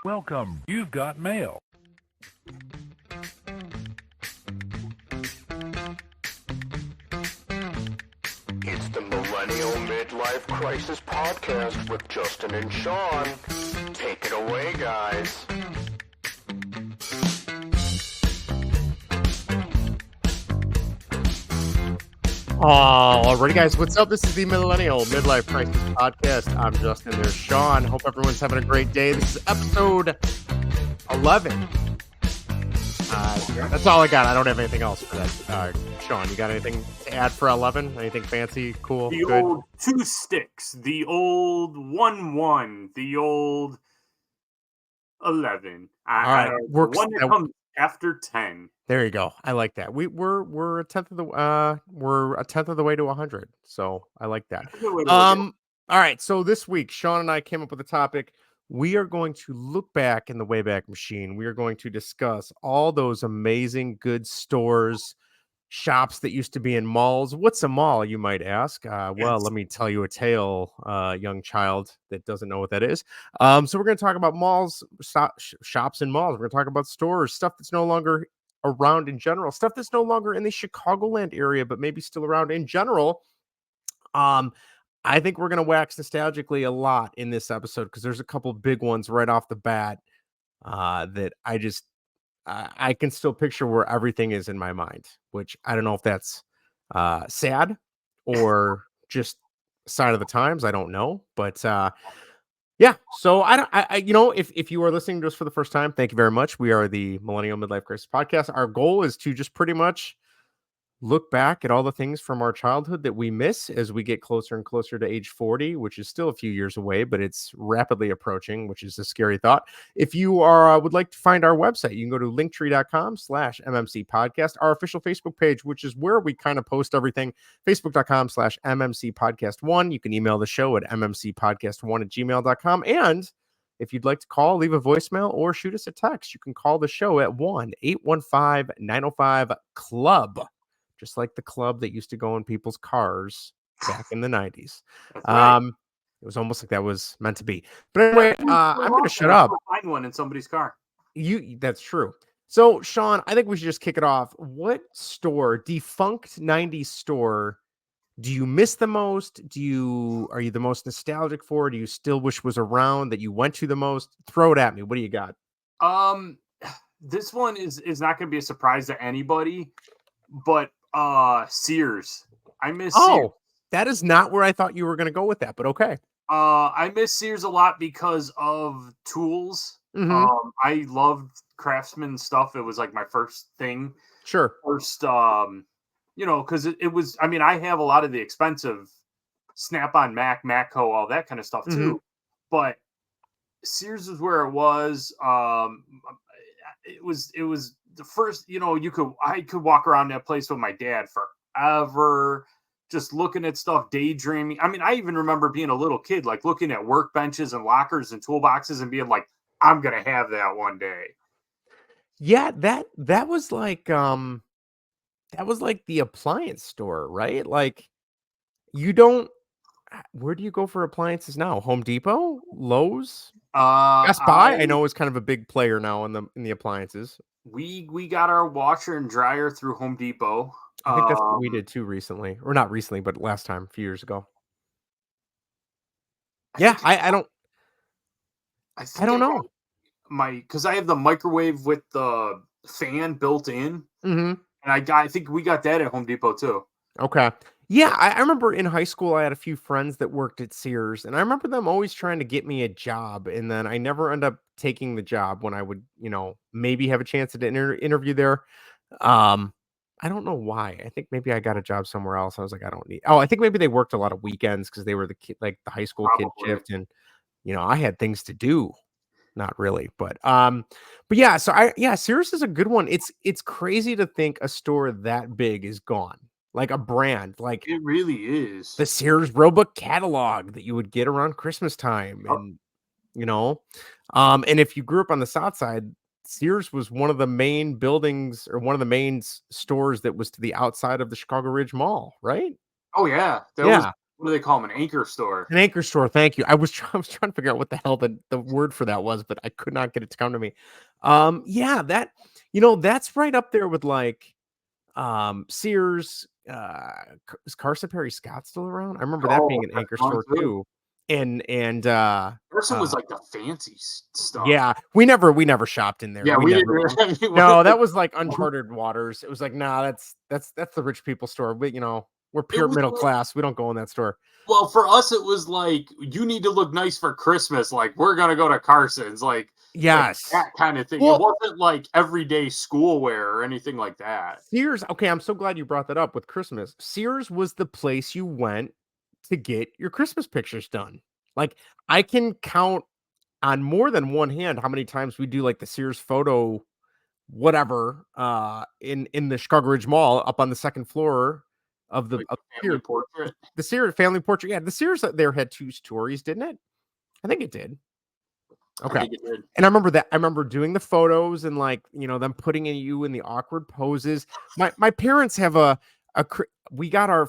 Welcome. You've got mail. It's the Millennial Midlife Crisis Podcast with Justin and Sean. Take it away, guys. Alrighty, guys, what's up? This is the Millennial Midlife Crisis Podcast. I'm Justin. There's Sean. Hope everyone's having a great day. This is episode 11. That's all I got. I don't have anything else for that. Sean, you got anything to add for 11? Anything fancy, cool, the good? Old 2 sticks, the old 1-1, the old 11. All right, works. One that comes after 10. There you go. I like that. We're a tenth of the way to 100. So I like that. All right. So this week, Sean and I came up with a topic. We are going to look back in the Wayback Machine. We are going to discuss all those amazing good stores, shops that used to be in malls. What's a mall, you might ask? Well, let me tell you a tale, young child that doesn't know what that is. So we're going to talk about malls, shops and malls. We're going to talk about stores, stuff that's no longer around in general, stuff that's no longer in the Chicagoland area, but maybe still around in general. I think we're going to wax nostalgically a lot in this episode because there's a couple big ones right off the bat that I can still picture where everything is in my mind, which I don't know if that's sad or just sign of the times. I don't know, but yeah. So if you are listening to us for the first time, thank you very much. We are the Millennial Midlife Crisis Podcast. Our goal is to just pretty much look back at all the things from our childhood that we miss as we get closer and closer to age 40, which is still a few years away, but it's rapidly approaching, which is a scary thought. If you would like to find our website, you can go to linktree.com/MMC podcast, our official Facebook page, which is where we kind of post everything, facebook.com/MMC podcast 1. You can email the show at mmcpodcast1@gmail.com. And if you'd like to call, leave a voicemail, or shoot us a text, you can call the show at 1-815-905-CLUB. Just like the club that used to go in people's cars back in the 90s. Right. It was almost like that was meant to be. But anyway, I'm going to shut up. Find one in somebody's car. That's true. So, Sean, I think we should just kick it off. What store, defunct 90s store, do you miss the most? Are you the most nostalgic for? Do you still wish was around that you went to the most? Throw it at me. What do you got? This one is not going to be a surprise to anybody, but Sears. I miss Sears. That is not where I thought you were going to go with that, but okay. I miss Sears a lot because of tools. Mm-hmm. I loved Craftsman stuff. It was like my first thing. Sure. First, because it was, I mean, I have a lot of the expensive Snap-on Matco, all that kind of stuff too. Mm-hmm. But Sears is where it was. It was the first, I could walk around that place with my dad forever, just looking at stuff, daydreaming. I mean, I even remember being a little kid, like looking at workbenches and lockers and toolboxes and being like, I'm going to have that one day. Yeah, that was like the appliance store, right? Like where do you go for appliances now? Home Depot, Lowe's, Best Buy. I know is kind of a big player now in the appliances. We got our washer and dryer through Home Depot. I think that's what we did too recently, or not recently, but last time, a few years ago. I don't know. Because I have the microwave with the fan built in, mm-hmm. and I think we got that at Home Depot too. Okay. Yeah, I remember in high school I had a few friends that worked at Sears, and I remember them always trying to get me a job, and then I never end up taking the job when I would, maybe have a chance to interview there. I don't know why. I think maybe I got a job somewhere else. I was like, I don't need. Oh, I think maybe they worked a lot of weekends because they were the kid, like the high school kid shift, and I had things to do. Not really, but yeah. So Sears is a good one. It's crazy to think a store that big is gone. Like a brand, like it really is. The Sears Roebuck catalog that you would get around Christmas time, and and if you grew up on the South Side, Sears was one of the main buildings or one of the main stores that was to the outside of the Chicago Ridge Mall, right? Oh yeah, What do they call them? An anchor store. An anchor store. Thank you. I was trying to figure out what the hell the word for that was, but I could not get it to come to me. Yeah, that's right up there with like Sears. Is Carson Perry Scott still around? I remember that being an anchor store too. And Carson was like the fancy stuff. Yeah, we never shopped in there. Yeah, we didn't. No, that was like uncharted waters. It was like, nah, that's the rich people store. We're pure middle class. We don't go in that store. Well, for us, it was like, you need to look nice for Christmas. Like, we're gonna go to Carson's. Like, yes, like that kind of thing. Well, it wasn't like everyday schoolwear or anything like that. Sears. Okay, I'm so glad you brought that up with Christmas. Sears was the place you went to get your Christmas pictures done. Like, I can count on more than one hand how many times we do like the Sears photo whatever in the Chicago Ridge Mall up on the second floor of the Like family portrait. The Sears family portrait. Yeah, the Sears there had 2 stories, didn't it? I think it did. Okay. I think it did. And I remember that. I remember doing the photos and like, them putting you in the awkward poses. My parents have we got our,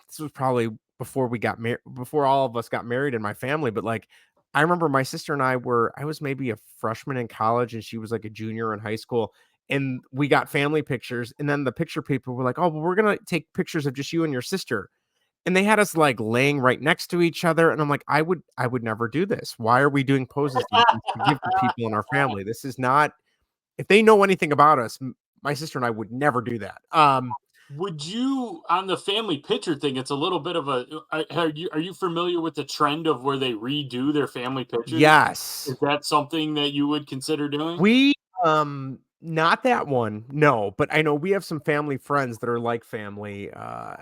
this was probably before we got married, before all of us got married in my family, but like, I remember my sister and I was maybe a freshman in college and she was like a junior in high school. And we got family pictures. And then the picture people were like, oh, well, we're going to take pictures of just you and your sister. And they had us like laying right next to each other. And I'm like, I would never do this. Why are we doing poses to give to people in our family? This is not, if they know anything about us, my sister and I would never do that. Would you, on the family picture thing, it's a little bit of a, are you familiar with the trend of where they redo their family pictures? Yes. Is that something that you would consider doing? We, not that one, no, but I know we have some family friends that are like family,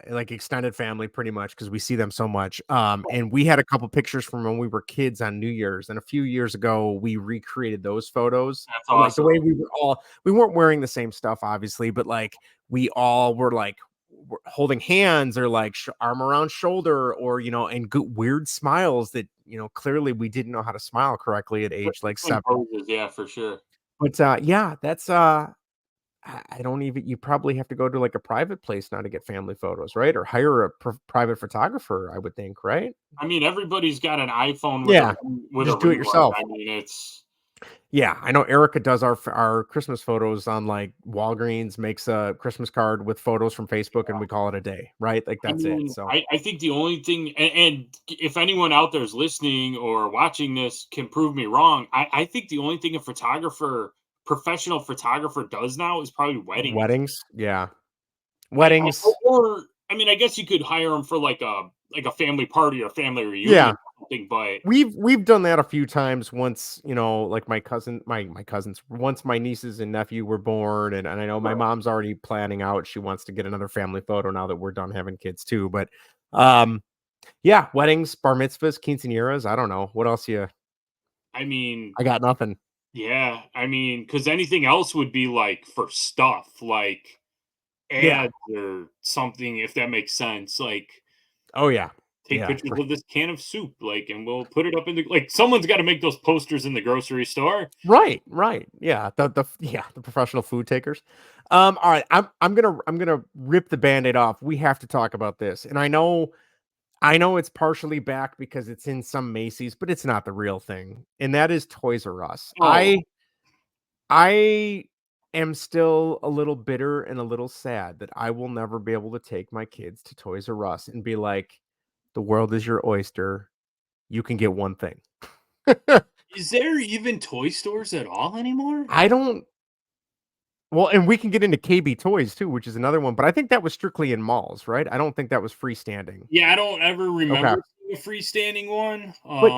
like extended family pretty much because we see them so much. And we had a couple pictures from when we were kids on New Year's, and a few years ago we recreated those photos. That's And, like awesome. the way we weren't wearing the same stuff, obviously, but like we all were like holding hands or like arm around shoulder or and weird smiles that clearly we didn't know how to smile correctly at age like 7. Poses, yeah, for sure. But yeah, that's I don't even, you probably have to go to like a private place now to get family photos, right? Or hire a private photographer, I would think, right? I mean, everybody's got an iPhone with just a do it ring yourself. light. I mean, it's I know Erica does our Christmas photos on like Walgreens, makes a Christmas card with photos from Facebook, and we call it a day, right? Like that's it. So I think the only thing, and if anyone out there is listening or watching this can prove me wrong, I think the only thing professional photographer does now is probably weddings. Weddings, yeah. Weddings. Or I mean, I guess you could hire them for like a family party or family reunion. Yeah. Or something, but we've done that a few times. Once, like my cousins, once my nieces and nephew were born, and I know my mom's already planning out. She wants to get another family photo now that we're done having kids too. But yeah, weddings, bar mitzvahs, quinceañeras. I don't know what else I mean, I got nothing. Yeah, I mean, because anything else would be like for stuff, like ads or something, if that makes sense. Like, oh yeah, take pictures of this can of soup, like, and we'll put it up in the, like, someone's got to make those posters in the grocery store. Right. Yeah, the professional food takers. All right, I'm gonna rip the Band-Aid off. We have to talk about this, and I know it's partially back because it's in some Macy's, but it's not the real thing, and that is Toys R Us. Oh. I am still a little bitter and a little sad that I will never be able to take my kids to Toys R Us and be like, the world is your oyster. You can get one thing. Is there even toy stores at all anymore? I don't. Well, and we can get into KB Toys too, which is another one, but I think that was strictly in malls, right? I don't think that was freestanding. Yeah, I don't ever remember seeing a freestanding one.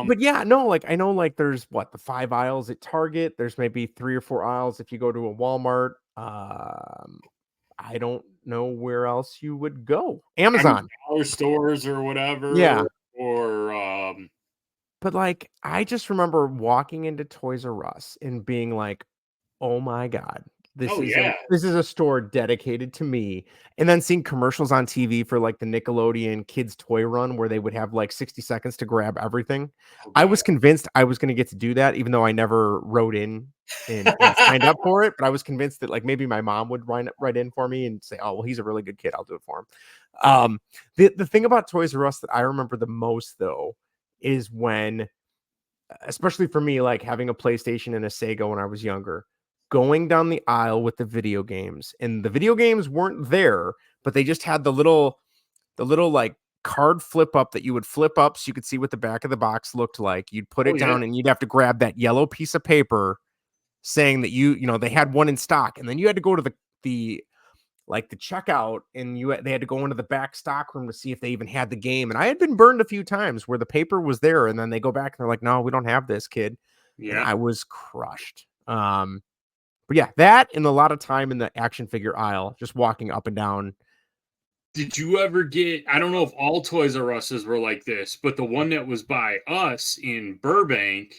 But yeah, no, like I know like there's the 5 aisles at Target. There's maybe 3 or 4 aisles if you go to a Walmart. I don't know where else you would go. Amazon. Dollar stores or whatever. Yeah. Or but like I just remember walking into Toys R Us and being like, oh my God, This Oh is yeah. a store dedicated to me. And then seeing commercials on TV for like the Nickelodeon Kids Toy Run where they would have like 60 seconds to grab everything. Oh, I God. was convinced I was going to get to do that, even though I never wrote in and signed up for it. But I was convinced that like maybe my mom would write in for me and say, "Oh, well, he's a really good kid. I'll do it for him." The thing about Toys R Us that I remember the most though is when, especially for me, like having a PlayStation and a Sega when I was younger, going down the aisle with the video games, and the video games weren't there, but they just had the little like card flip up that you would flip up so you could see what the back of the box looked like. You'd put Oh, it yeah. down and you'd have to grab that yellow piece of paper saying that you know they had one in stock, and then you had to go to the like the checkout, and they had to go into the back stock room to see if they even had the game. And I had been burned a few times where the paper was there, and then they go back and they're like, "No, we don't have this, kid." And Yeah. I was crushed. But yeah, that and a lot of time in the action figure aisle, just walking up and down. Did you ever get, I don't know if all Toys R Us's were like this, but the one that was by us in Burbank,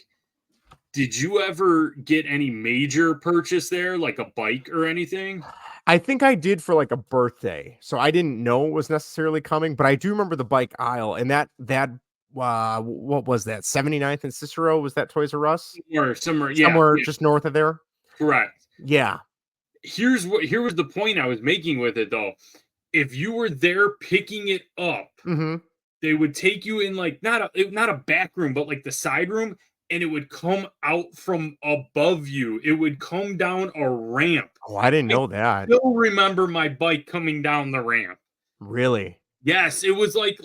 did you ever get any major purchase there, like a bike or anything? I think I did for like a birthday, so I didn't know it was necessarily coming, but I do remember the bike aisle and that what was that, 79th and Cicero? Was that Toys R Us? Or somewhere, yeah, Somewhere yeah, just north of there? correct. Yeah. Here was the point I was making with it though. If you were there picking it up, Mm-hmm. they would take you in like not a back room, but like the side room, and it would come out from above you. It would come down a ramp. Oh, I didn't I know that. still remember my bike coming down the ramp. Really? Yes, it was like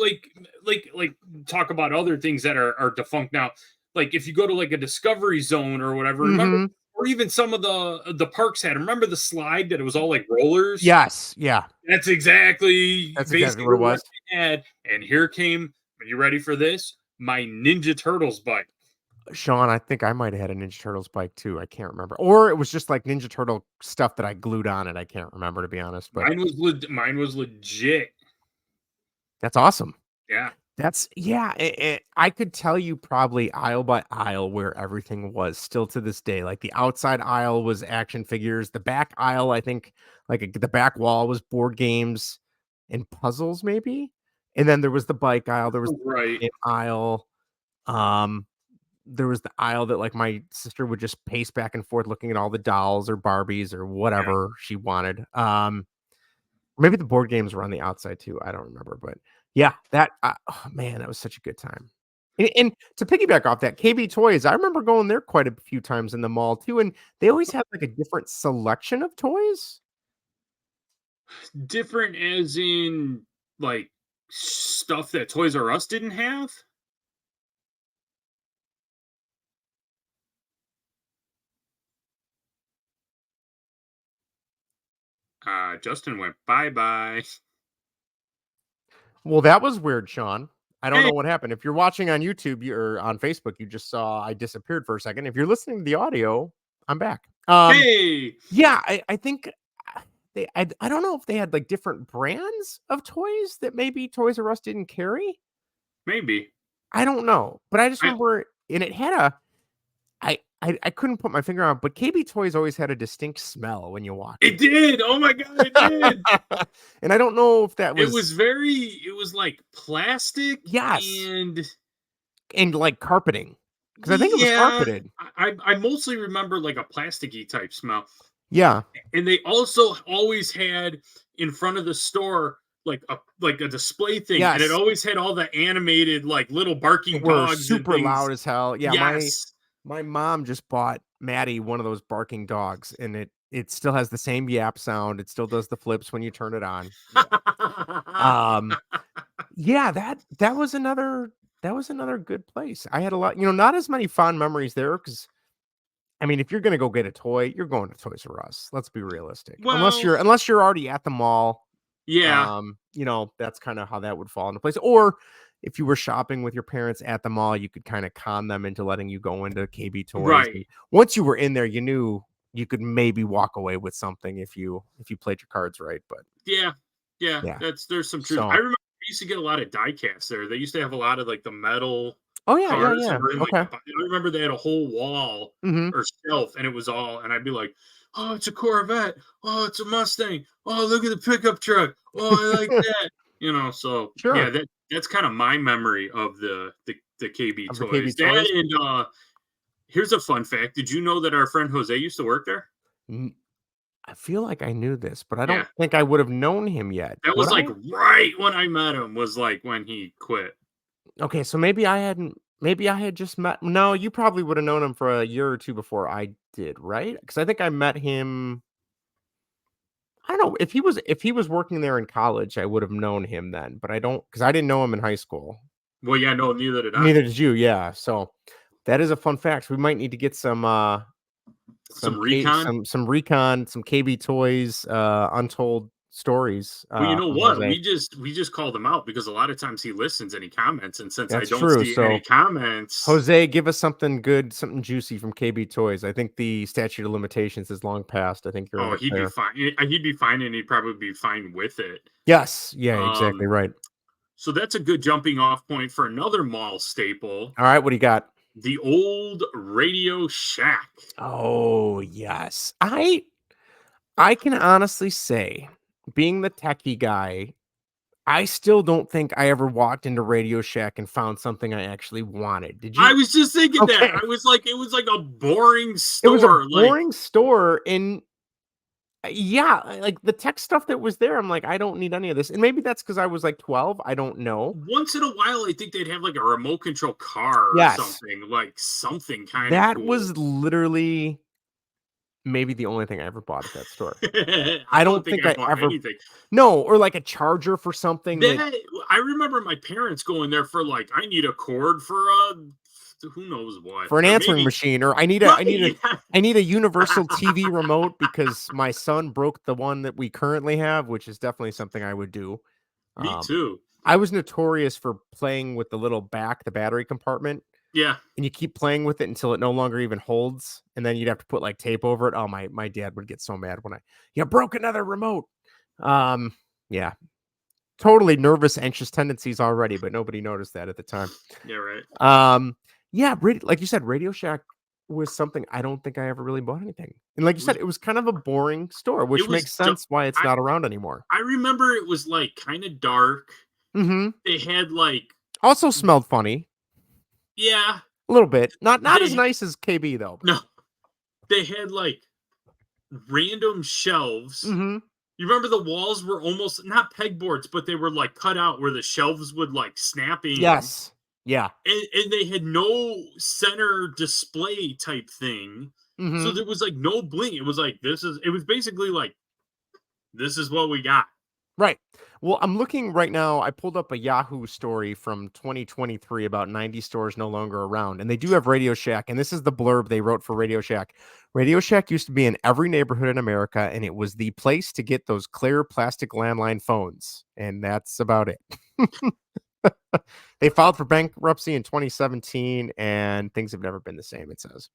talk about other things that are defunct now. Like if you go to like a Discovery Zone or whatever, remember, Mm-hmm. or even some of the parks had. Remember the slide that it was all like rollers? Yes. Yeah. That's exactly That's exactly what basically it what was. they had. And here came, are you ready for this? My Ninja Turtles bike. Sean, I think I might have had a Ninja Turtles bike too. I can't remember. Or it was just like Ninja Turtle stuff that I glued on it. I can't remember, to be honest, but Mine was legit. that's awesome. Yeah. That's yeah. I could tell you probably aisle by aisle where everything was still to this day. Like the outside aisle was action figures. The back aisle, I think, like the back wall was board games and puzzles, maybe. And then there was the bike aisle. There was Right. the aisle. Um, there was the aisle that like my sister would just pace back and forth looking at all the dolls or Barbies or whatever she wanted. Maybe the board games were on the outside too. I don't remember, but yeah, that oh man, that was such a good time. And to piggyback off that, KB Toys, I remember going there quite a few times in the mall too, and they always had like a different selection of toys. Different as in like stuff that Toys R Us didn't have. Justin went bye-bye. Well, that was weird, Sean. I don't Hey, know what happened. If you're watching on YouTube or on Facebook, you just saw I disappeared for a second. If you're listening to the audio, I'm back. hey, Yeah, I think I don't know if they had like different brands of toys that maybe Toys R Us didn't carry. maybe. I don't know, but I just I, remember, and it had I couldn't put my finger on it, but KB Toys always had a distinct smell when you walked it did. Oh my god, it did. in. And I don't know if that It was was very, it was like plastic yes, and and like carpeting because I think it was yeah, carpeted. I mostly remember like a plasticky type smell. Yeah, And they also always had in front of the store like a display thing, and it yes, always had all the animated like little barking were dogs and super things. loud as hell. Yeah, Yes. my mom just bought Maddie one of those barking dogs, and it still has the same yap sound. It still does the flips when you turn it on. Yeah. Yeah, that was another good place. I had a lot, not as many fond memories there because I mean, if you're gonna go get a toy, you're going to Toys R Us. Let's be realistic. Unless Well, you're already at the mall, yeah, that's kind of how that would fall into place. Or if you were shopping with your parents at the mall, you could kind of con them into letting you go into KB Toys. right. And once you were in there, you knew you could maybe walk away with something if you played your cards right. But Yeah. Yeah, yeah, there's some truth. I so remember we used to get a lot of die casts there. They used to have a lot of like the metal. Oh yeah, cars yeah. that were in like Okay. I remember they had a whole wall Mm-hmm. or shelf, and it was all, and I'd be like, "Oh, it's a Corvette. Oh, it's a Mustang. Oh, look at the pickup truck. Oh, I like that." So yeah, Sure. that's kind of my memory of the KB Of the KB toys. That toys. and here's a fun fact. Did you know that our friend Jose used to work there? N- I feel like I knew this, but I Yeah. don't think I would have known him yet. That Would was like I? right when I met him, was like when he quit. Okay, so maybe I hadn't. Maybe I had just met. No, you probably would have known him for a year or two before I did, right? Because I think I met him. I don't know if he was working there in college, I would have known him then, but I don't because I didn't know him in high school. Well, yeah, no, neither did I. Neither did you, yeah. So that is a fun fact. We might need to get Some recon. some recon, some KB toys, untold stories Well, you know from what? Jose. We just called him out because a lot of times he listens and he comments, and since I That's don't true. see any So comments, Jose, give us something good, something juicy from KB Toys. I think the statute of limitations is long past. I think you're in oh, the he'd be clear. fine. He'd be fine, and he'd probably be fine with it. Yes, yeah, exactly Um, right. so that's a good jumping off point for another mall staple, All right, what do you got? the old Radio Shack. Oh, yes. I can honestly say, being the techie guy, I still don't think I ever walked into Radio Shack and found something I actually wanted. Did I you? was just thinking that. Okay. I was like, it was like a boring It was a store. Like, boring store and yeah, like the tech stuff that was there, I'm like, I don't need any of this. And maybe that's because I was like 12. I don't know. once in a while, I think they'd have like a remote control car or Yes. something, like something kind of That cool. was literally maybe the only thing I ever bought at that store. I I don't don't think think I I bought ever anything. no, or like a charger for something that That I remember my parents going there for like, I need a cord for who knows what, for an or answering maybe machine, or right. I need a universal TV remote because my son broke the one that we currently have, which is definitely something I would do. Me Um, too. I was notorious for playing with the little the battery compartment, Yeah, and you keep playing with it until it no longer even holds, and then you'd have to put like tape over it. Oh, my dad would get so mad when you broke another remote. Yeah, totally nervous, anxious tendencies already, but nobody noticed that at the time. yeah, right. Yeah, like you said, Radio Shack was something I don't think I ever really bought anything. And like you said, it was kind of a boring store, It which was. makes sense why it's not around anymore. I remember it was like kind of dark. Mm-hmm. They had like, Also smelled funny yeah, a little bit. Not as they nice as KB though. no, they had like random shelves. Mm-hmm. You remember the walls were almost not pegboards, but they were like cut out where the shelves would like snap in. Yes. Yeah. And they had no center display type thing. Mm-hmm. So there was like no bling. It was like, it was basically like, this is what we got. Right. Well, I'm looking right now. I pulled up a Yahoo story from 2023 about 90 stores no longer around, and they do have Radio Shack. And this is the blurb they wrote for Radio Shack. Radio Shack used to be in every neighborhood in America, and it was the place to get those clear plastic landline phones. And that's about it. They filed for bankruptcy in 2017, and things have never been the same, it says.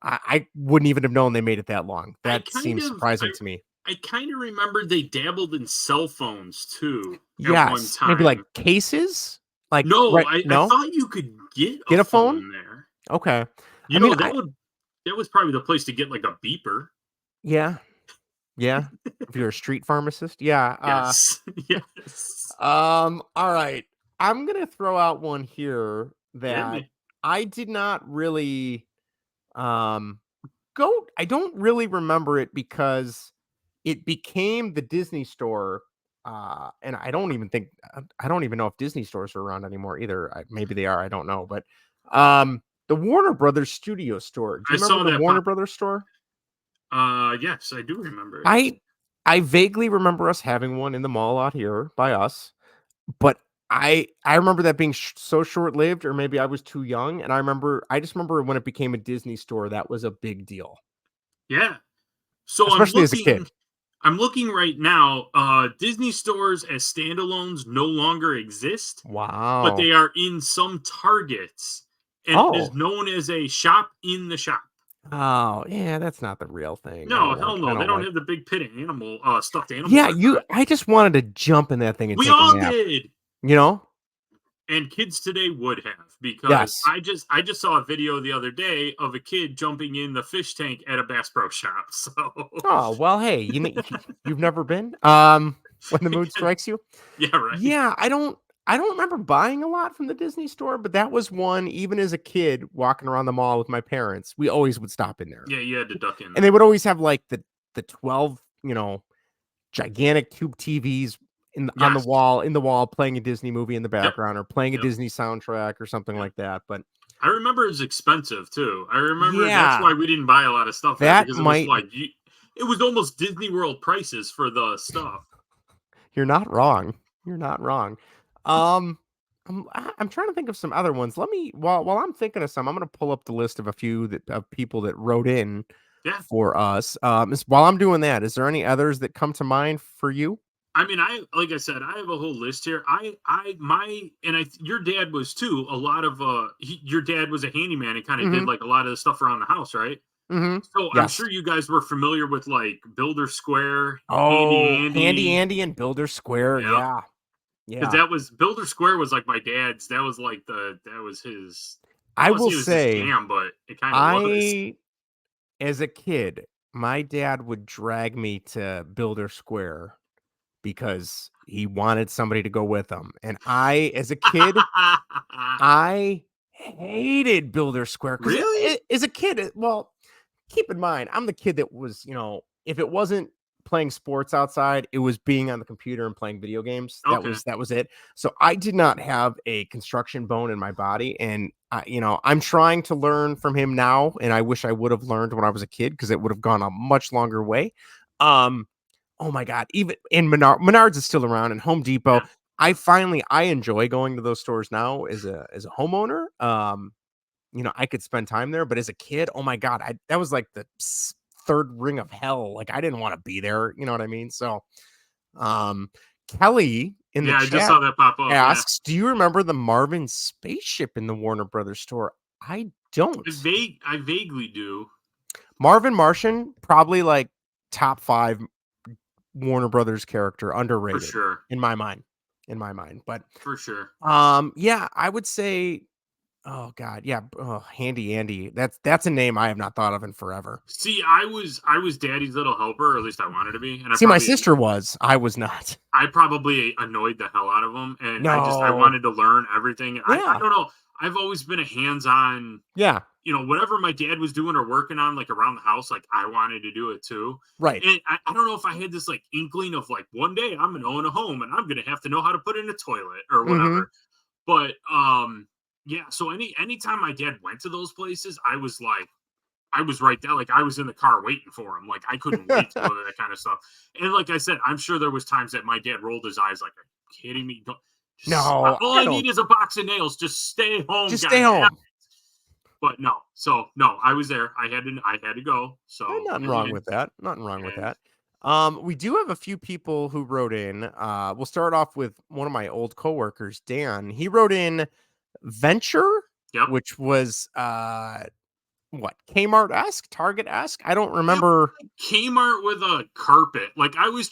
I wouldn't even have known they made it that long. That seems surprising to me. I kind of remember they dabbled in cell phones too. Yes, at one time. maybe like cases. Like no, right, I no, thought you could get a phone there. Okay, You know that was probably the place to get like a beeper. Yeah. If you're a street pharmacist, yeah. Yes, yes. All right. I'm gonna throw out one here that I did not really go. I don't really remember it because it became the Disney store. And I don't even know if Disney stores are around anymore either. Maybe they are. I don't know. But the Warner Brothers studio store. Do you remember the Warner Brothers store? Yes, I do remember it. I vaguely remember us having one in the mall out here by us, but I remember that being so short-lived, or maybe I was too young. And I just remember when it became a Disney store, that was a big deal. Yeah. So especially as a kid. I'm looking right now. Disney stores as standalones no longer exist. Wow. But they are in some Targets, and it is known as a shop in the shop. Oh, yeah, that's not the real thing. No, hell no. They don't have the big pit animal, stuffed animal. Yeah, I just wanted to jump in that thing and we take all a nap. did. You know? And kids today would have, because Yes. I just saw a video the other day of a kid jumping in the fish tank at a Bass Pro Shop. So Oh, well, hey, you've never been? When the mood strikes you? yeah, right. Yeah, I don't remember buying a lot from the Disney store, but that was one even as a kid walking around the mall with my parents, we always would stop in there. Yeah, you had to duck in And they there. would always have like the 12, gigantic tube TVs Yes. in the wall playing a Disney movie in the Yep. background or playing a Yep. Disney soundtrack or something Yep. like that. But I remember it was expensive too. I remember that's yeah, why we didn't buy a lot of stuff there, that because it was might like it was almost Disney World prices for the stuff. you're not wrong. You're not wrong. Um, I'm trying to think of some other ones. Let me while I'm thinking of some, I'm gonna pull up the list of a few that of people that wrote in Yeah. for us. While I'm doing that, is there any others that come to mind for you? I mean, like I said, I have a whole list here. Your dad was too. A lot of your dad was a handyman and kind of did Mm-hmm. like a lot of the stuff around the house, right? Mm-hmm. So I'm Yes. sure you guys were familiar with like Builder Square, Handy Oh, Handy Andy. Andy and Builder Square. Yeah, Yeah. because Yeah. that was Builder Square was like my dad's. That was like that was his. I I don't want to will say it was his say, jam, but it kind of was. I, as a kid, my dad would drag me to Builder Square because he wanted somebody to go with him. And I, as a kid, I hated Builder Square because Really? as a kid, well, keep in mind, I'm the kid that was, if it wasn't playing sports outside, it was being on the computer and playing video games. Okay. That was it. So I did not have a construction bone in my body, and I'm trying to learn from him now, and I wish I would have learned when I was a kid because it would have gone a much longer way. Um, oh my god, even in Menards is still around, and Home Depot. Yeah. I enjoy going to those stores now as a homeowner. I could spend time there, but as a kid, oh my god, that was like the third ring of hell. Like I didn't want to be there. You know what I mean? So, um, Kelly in the Yeah, I just chat saw that pop up. Yeah. asks, "Do you remember the Marvin spaceship in the Warner Brothers store?" I don't. I vaguely do. Marvin Martian, probably like top 5 Warner Brothers character, For underrated sure. in my mind. In my mind, but For sure. yeah, I would say. Oh God, yeah. Oh, Handy Andy. That's a name I have not thought of in forever. See, I was daddy's little helper, or at least I wanted to be, and See, my sister was. I was not. I probably annoyed the hell out of him, and I No. wanted to learn everything. I Yeah. don't know. I've always been a hands-on, Yeah. whatever my dad was doing or working on, like around the house, like I wanted to do it too. Right. And I don't know if I had this like inkling of like one day I'm gonna own a home and I'm gonna have to know how to put in a toilet or Mm-hmm. whatever. But yeah, so anytime my dad went to those places, I was right there. Like I was in the car waiting for him. Like I couldn't wait to go to that kind of stuff. And like I said, I'm sure there was times that my dad rolled his eyes like, "Are you kidding me? No, All I I need don't. is a box of nails. Just stay home, Just stay guys." home. But no, so no, I was there. I had to go. So Nothing I wrong went, with that. Nothing wrong with and that. We do have a few people who wrote in. We'll start off with one of my old coworkers, Dan. He wrote in Venture, yep. which was what, Kmart-esque, Target-esque? I don't It was remember. like Kmart with a carpet. Like I was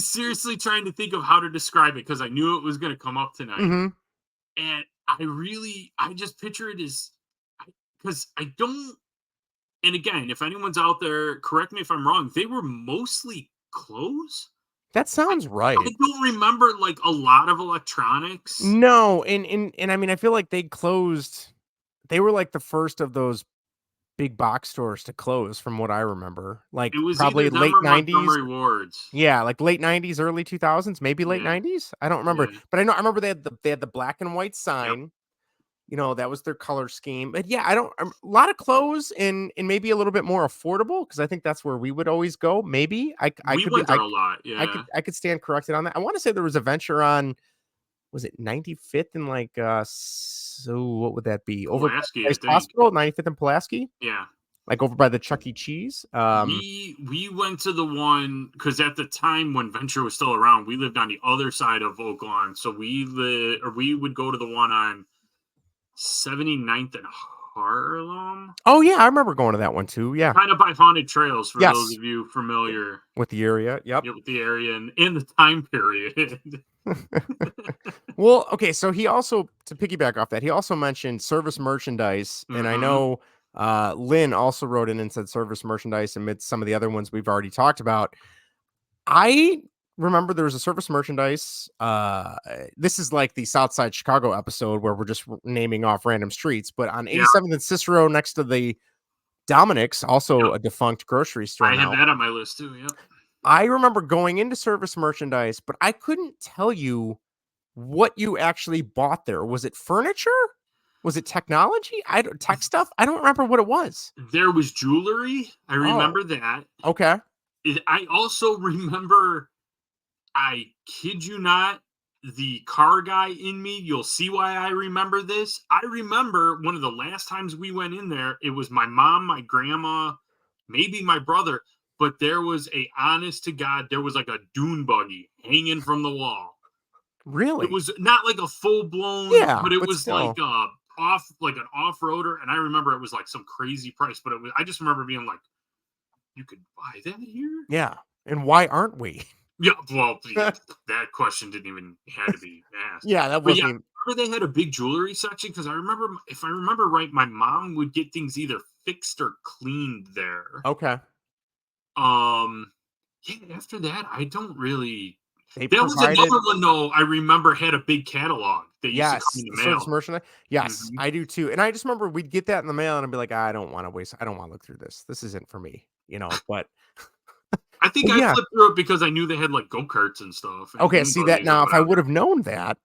seriously trying to think of how to describe it because I knew it was going to come up tonight. Mm-hmm. And I just picture it as, because I don't, and again, if anyone's out there, correct me if I'm wrong, they were mostly clothes. That I, sounds I right. don't remember like a lot of electronics. No, and I mean, I feel like they closed. They were like the first of those big box stores to close, from what I remember. Like It was either probably them late or '90s. Montgomery Wards. Yeah, like late '90s, early 2000s, maybe late Yeah, '90s. I don't remember, yeah. but I remember they had the black and white Yep. sign. That was their color scheme. But yeah, I don't a lot of clothes and maybe a little bit more affordable because I think that's where we would always go. Maybe I We could be went there a lot. Yeah. I could stand corrected on that. I want to say there was a Venture on, was it 95th and like so what would that be? Over by Pulaski, I Christ think. Hospital, 95th and Pulaski? Yeah. Like over by the Chuck E. Cheese. We went to the one because at the time when Venture was still around, we lived on the other side of Oak Lawn. So we would go to the one on 79th and Harlem. Oh yeah, I remember going to that one too. Yeah. Kind of by Haunted Trails for those Yes. of you familiar With the area. Yep. with the area and in the time period. Well, okay, so he also, to piggyback off that, he also mentioned service merchandise, and I know Lynn also wrote in and said service merchandise amidst some of the other ones we've already talked about. I remember there was a service merchandise. This is like the Southside Chicago episode where we're just naming off random streets, but on 87th and Cicero next to the Dominic's, also a defunct grocery store. I have that on my list too. Yep. I remember going into service merchandise, but I couldn't tell you what you actually bought there. Was it furniture? Was it technology? Tech stuff? I don't remember what it was. There was jewelry. I remember that. Okay. I also remember, I kid you not, the car guy in me. You'll see why I remember this. I remember one of the last times we went in there, it was my mom, my grandma, maybe my brother, but there was honest to God, there was like a dune buggy hanging from the wall. Really? It was not like a full blown, but it was still. like an off-roader, and I remember it was like some crazy price, but I just remember being like, you could buy that here? Yeah. And why aren't we? Yeah, well, that question didn't even have to be asked. Yeah, that wasn't. I remember they had a big jewelry section because I remember, if I remember right, my mom would get things either fixed or cleaned there. Okay. Yeah. After that, I don't really. They There was another one though. I remember had a big catalog that used to come in the mail. Service merchandise. Yes, I do too. And I just remember we'd get that in the mail, and I'd be like, I don't want to look through this. This isn't for me, But I think I flipped through it because I knew they had like go-karts and stuff. And okay, see that now. If I would have known that,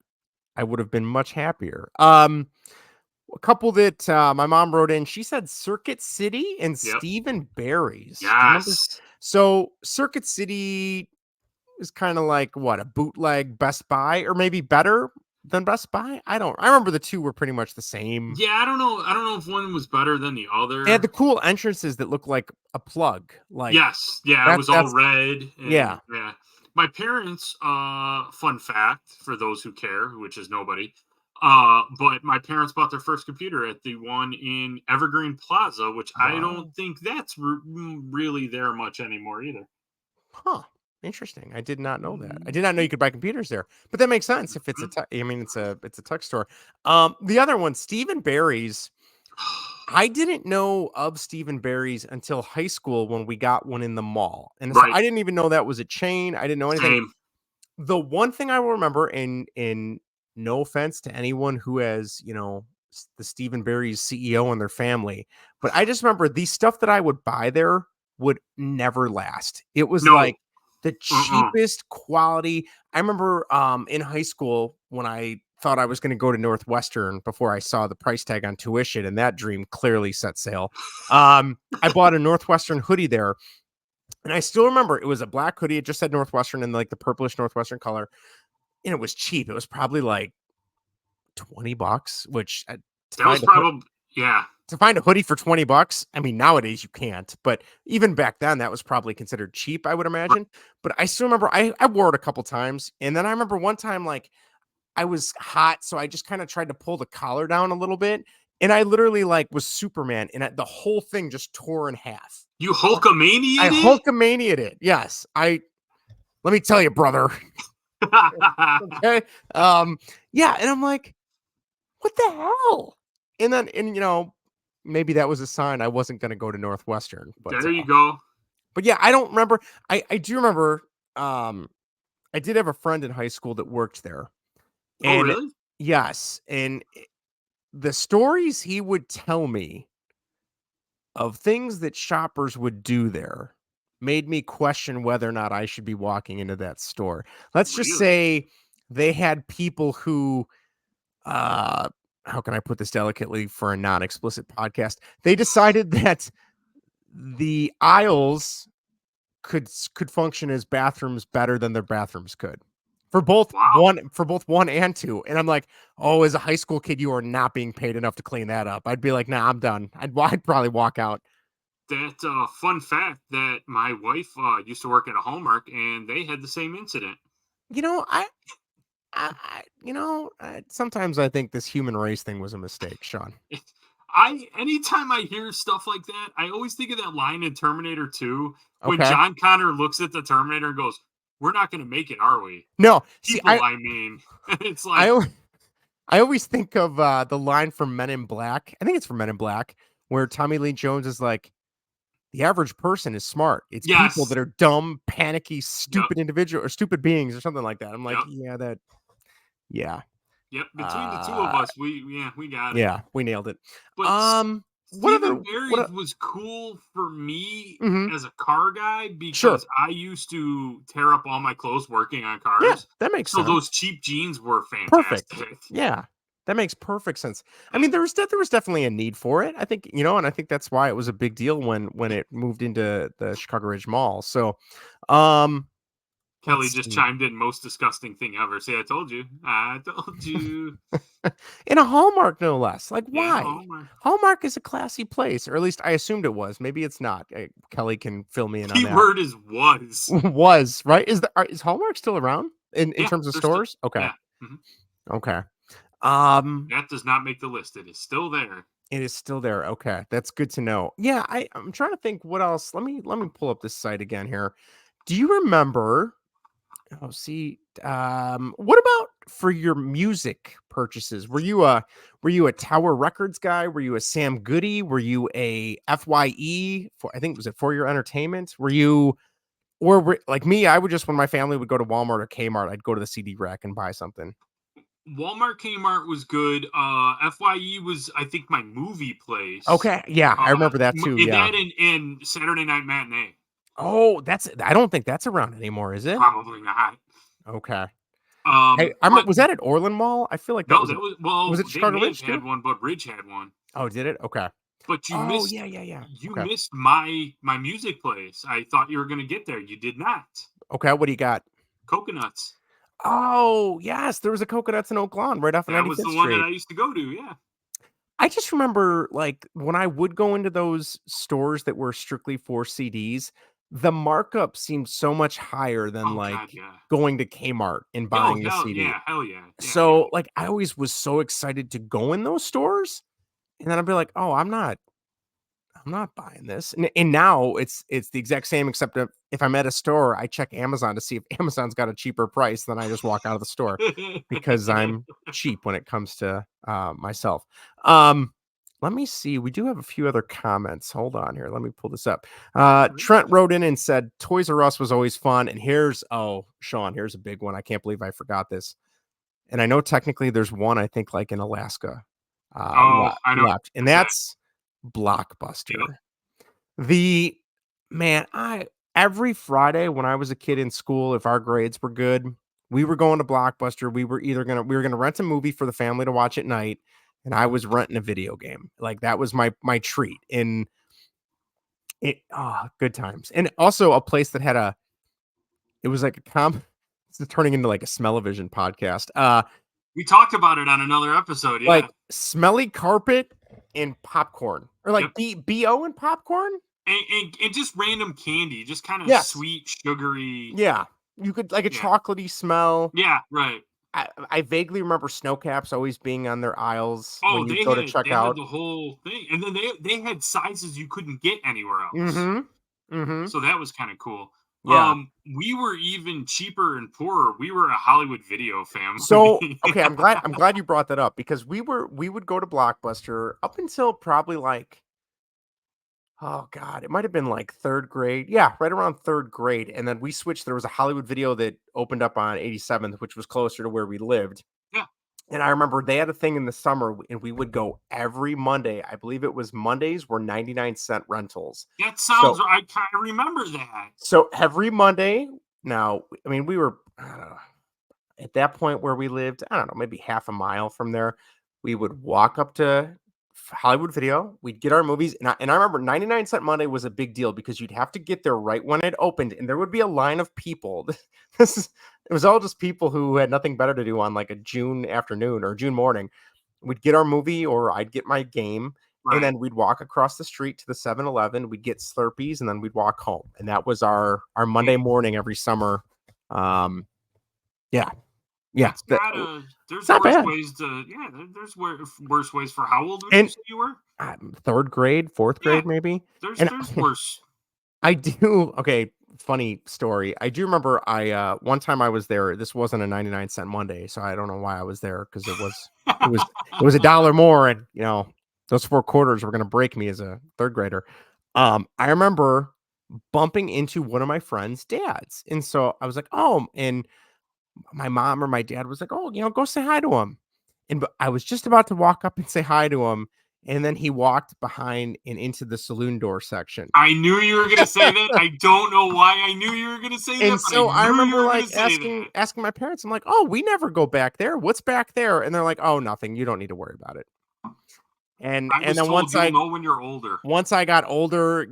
I would have been much happier. A couple that my mom wrote in, she said Circuit City and Stephen Barry's. Yes. So Circuit City is kind of like what, a bootleg Best Buy, or maybe better than Best Buy. I remember the two were pretty much the same. Yeah, I don't know if one was better than the other. They had the cool entrances that looked like a plug. Like it was all red. Yeah. My parents, fun fact for those who care, which is nobody, but my parents bought their first computer at the one in Evergreen Plaza, which I don't think that's really there much anymore either. Huh. Interesting. I did not know that. I did not know you could buy computers there, but that makes sense if it's it's a tech store. The other one, Stephen Barry's. I didn't know of Stephen Barry's until high school when we got one in the mall, and so I didn't even know that was a chain. I didn't know anything. Same. The one thing I will remember, in no offense to anyone who has, the Stephen Barry's CEO and their family, but I just remember the stuff that I would buy there would never last. It was like the cheapest quality. I remember in high school when I thought I was going to go to Northwestern before I saw the price tag on tuition, and that dream clearly set sail. I bought a Northwestern hoodie there, and I still remember it was a black hoodie. It just said Northwestern in like the purplish Northwestern color, and it was cheap. It was probably like $20, which that was probably to find a hoodie for $20. I mean, nowadays you can't, but even back then that was probably considered cheap, I would imagine. But I still remember I wore it a couple times. And then I remember one time, like, I was hot. So I just kind of tried to pull the collar down a little bit. And I literally was Superman, and the whole thing just tore in half. You Hulkamania'd it? I Hulkamania'd it. Yes. Let me tell you, brother. Okay. Yeah. And I'm like, what the hell? And then, maybe that was a sign I wasn't going to go to Northwestern. But there you go. But yeah, I don't remember. I do remember. I did have a friend in high school that worked there. And really? Yes. And the stories he would tell me of things that shoppers would do there made me question whether or not I should be walking into that store. Let's just say they had people who, how can I put this delicately for a non-explicit podcast? They decided that the aisles could function as bathrooms better than their bathrooms could. For both one and two. And I'm like, oh, as a high school kid, you are not being paid enough to clean that up. I'd be like, nah, I'm done. I'd probably walk out. That fun fact that my wife used to work at a Hallmark, and they had the same incident. Sometimes I think this human race thing was a mistake, Sean. Anytime I hear stuff like that, I always think of that line in Terminator 2 when Okay. John Connor looks at the Terminator and goes, "We're not going to make it, are we?" No, see, People, I mean, it's like, I always think of the line from Men in Black. I think it's from Men in Black, where Tommy Lee Jones is like, the average person is smart. It's people yes, that are dumb, panicky, yep, stupid individual or stupid beings or something like that. I'm like, yep, yeah. yep. Between the two of Uh, us, we got it. yeah, we nailed it. But What Stephen other, Barry was cool for me mhm, as a car guy sure. because I used to tear up all my clothes working on Yeah, cars. that makes So sense. those cheap jeans were Perfect. fantastic. Yeah, that makes perfect sense. I Yeah. mean, there was definitely a need for it. I think, and I think that's why it was a big deal when it moved into the Chicago Ridge Mall. So, um, Kelly let's just see. chimed in, most disgusting thing ever. See, I told you. I told you. In a Hallmark, no less. Like, Yeah, why? oh my. Hallmark is a classy place, or at least I assumed it was. Maybe it's not. Kelly can fill me in on that. Keyword is was. Was right? Is Hallmark still around in Yeah, terms of they're still. stores? Okay, Yeah. Mhm. okay. Um, That does not make the list. It is still there. it is still there. Okay, that's good to know. Yeah, I'm trying to think what else. Let me pull up this site again here. Do you remember? Oh, see, what about for your music purchases? Were you a Tower Records guy? Were you a Sam Goody? Were you a FYE for, I think, was it For Your Entertainment? Like me, I would just, when my family would go to Walmart or Kmart, I'd go to the CD rack and buy something. Walmart Kmart was good. FYE was, I think, my movie place. Okay, yeah, I remember that too. Yeah. That and Saturday Night Matinee. Oh, I don't think that's around anymore, is it? Probably not. Okay. I remember, But was that at Orland Mall? I feel like that no, was that it. was, Was well, it they Chicago may have Ridge too? had one, but Ridge had one. Oh, did it? Okay. But Oh, yeah, yeah, yeah. you Okay. missed my music place. I thought you were gonna get there. You did not. Okay, what do you got? Coconuts. Oh, yes, there was a Coconuts in Oak Lawn right off of That was 95th the one that Street. I used to go to. Yeah. I just remember, like, when I would go into those stores that were strictly for CDs, the markup seemed so much higher than, Oh God, like, yeah. going to Kmart and Oh buying the hell CD. yeah, hell yeah, yeah, yeah. So, like, I always was so excited to go in those stores, and then I'd be like, "Oh, I'm not buying this." And now it's the exact same, except if I'm at a store, I check Amazon to see if Amazon's got a cheaper price, then I just walk out of the store because I'm cheap when it comes to myself. Um, Let me see. We do have a few other comments. Hold on here. Let me pull this up. Trent wrote in and said Toys R Us was always fun. And Sean, here's a big one. I can't believe I forgot this. And I know technically there's one, I think, like in Alaska, Oh, I know. left, and That. that's Yep. Blockbuster. The man, I every Friday when I was a kid in school, if our grades were good, we were going to Blockbuster. We were gonna rent a movie for the family to watch at night, and I was renting a video game. Like that was my treat. And good times. And also a place that had it was like this is turning into like a smell-o-vision podcast. We talked about it on another episode. Yeah. Like smelly carpet and popcorn, or like Yep. BO and popcorn. And just random candy, just kind of Yes. sweet, sugary. Yeah. You could, like, a Yeah. chocolatey smell. Yeah, right. I vaguely remember snow caps always being on their aisles Oh, when you go to check they had out. the whole thing, and then they had sizes you couldn't get anywhere else. Mhm. Mhm. So that was kind of cool. Yeah. We were even cheaper and poorer. We were a Hollywood Video So, family. okay, I'm glad you brought that up because we would go to Blockbuster up until probably like, oh god, it might have been like 3rd grade. Yeah, right around 3rd grade. And then we switched. There was a Hollywood Video that opened up on 87th, which was closer to where we lived. Yeah. And I remember they had a thing in the summer, and we would go every Monday. I believe it was Mondays were 99-cent rentals. That sounds. So I kind of remember that. so every Monday. Now, I mean, we were, I don't know, at that point where we lived, I don't know, maybe half a mile from there. We would walk up to Hollywood Video. We'd get our movies, and I remember 99-cent Monday was a big deal because you'd have to get there right when it opened, and there would be a line of people. It was all just people who had nothing better to do on like a June afternoon or June morning. We'd get our movie, or I'd get my game, and Right. then we'd walk across the street to the 7-Eleven. We'd get Slurpees, and then we'd walk home. And that was our Monday morning every summer. Yeah. Yeah, That's not a. There's it's not worse bad. ways to. Yeah, there's worse ways for how old would And you say you were? third grade, fourth Yeah, grade, maybe. there's And worse. I do. Okay, funny story. I do remember one time I was there. This wasn't a 99-cent Monday, so I don't know why I was there because it was $1 more, and those 4 quarters were gonna break me as a third grader. I remember bumping into one of my friends' dads, and so I was like, oh, and my mom or my dad was like, oh, go say hi to him, and I was just about to walk up and say hi to him, and then he walked behind and into the saloon door section. I knew you were gonna say that. I don't know why I knew you were gonna say And that, but I so I knew you remember were gonna like say asking that. asking my parents, I'm like, "Oh, we never go back there. What's back there?" And they're like, "Oh, nothing. You don't need to worry about it." And I and was then told you'll know when you're older. once I got older,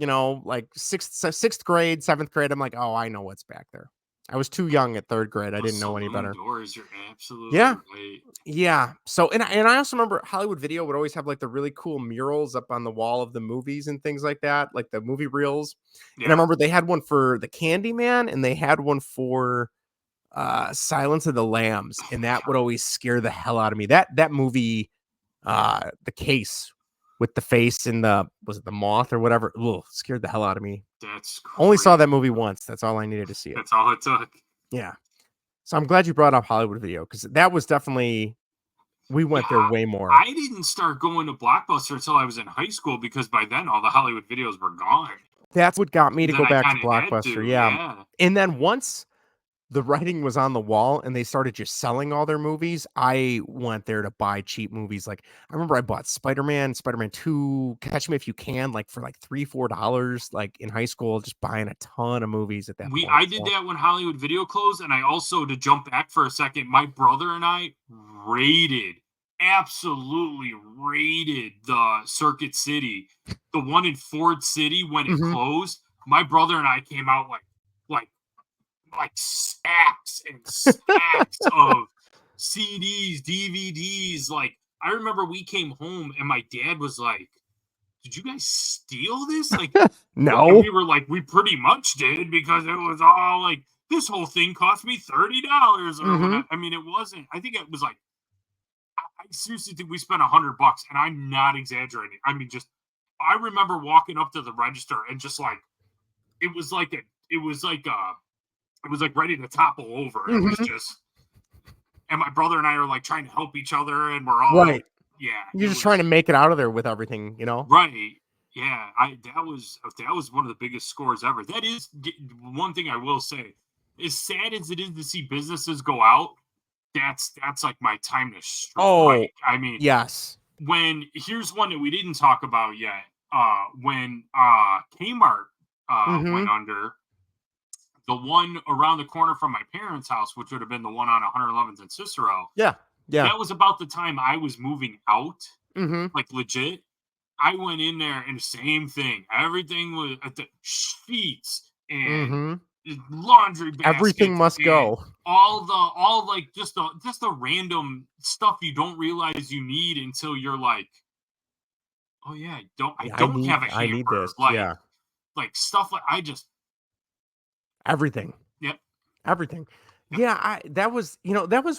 like sixth grade, seventh grade, I'm like, "Oh, I know what's back there." I was too young at third grade. I The didn't know any saloon better. doors, you're absolutely Yeah. right. Yeah. So and I also remember Hollywood Video would always have like the really cool murals up on the wall of the movies and things like that, like the movie reels. And I Yeah. remember they had one for the Candyman and they had one for Silence of the Lambs, and that would always scare the hell out of me. That movie, The Case with the face and was it the moth or whatever? Ugh, scared the hell out of me. That's Only saw that crazy. movie once. That's all I needed to see it. That's all it took. Yeah. So I'm glad you brought up Hollywood Video because that was definitely we went there Yeah, way more. I didn't start going to Blockbuster until I was in high school because by then all the Hollywood videos were gone. That's what got me to Then go I back to kind of had Blockbuster. to, Yeah. yeah. And then once the writing was on the wall and they started just selling all their movies, I went there to buy cheap movies. Like I remember I bought Spider-Man 2, Catch Me If You Can, like for like $3-4, like in high school, just buying a ton of movies at that point. I did that when Hollywood Video closed, and I also, to jump back for a second, my brother and I absolutely raided the Circuit City, the one in Ford City when it Mhm. closed. My brother and I came out like stacks and stacks of CDs, DVDs. Like I remember we came home and my dad was like, "Did you guys steal this?" Like, what? And No. we were like, "We pretty much did because it was all like this whole thing cost me $30 or Mhm. whatever." I mean, it wasn't. I think it was like I seriously think we spent $100, and I'm not exaggerating. I mean, just I remember walking up to the register and just like it was like a it was like a it was like ready to topple over. It was Mhm. just, and my brother and I are like trying to help each other, and we're all, Right. yeah, it You're just trying to was make it out of there with everything. right. Yeah, that was one of the biggest scores ever. That is one thing I will say. As sad as it is to see businesses go out, that's like my time to Oh, strike. I mean, yes. when here's one that we didn't talk about yet. When Kmart went Mhm. under, the one around the corner from my parents' house, which would have been the one on 111th and Cicero, Yeah. Yeah. that was about the time I was moving out, Mhm. like legit. I went in there and same thing. Everything was at the sheets and Mhm. laundry Everything baskets must and go. all like just the random stuff you don't realize you need until you're like, oh yeah, I Yeah, don't have a I need hamper. this. Yeah. Like stuff like I just, Everything. yep, Everything. yep. Yeah, that was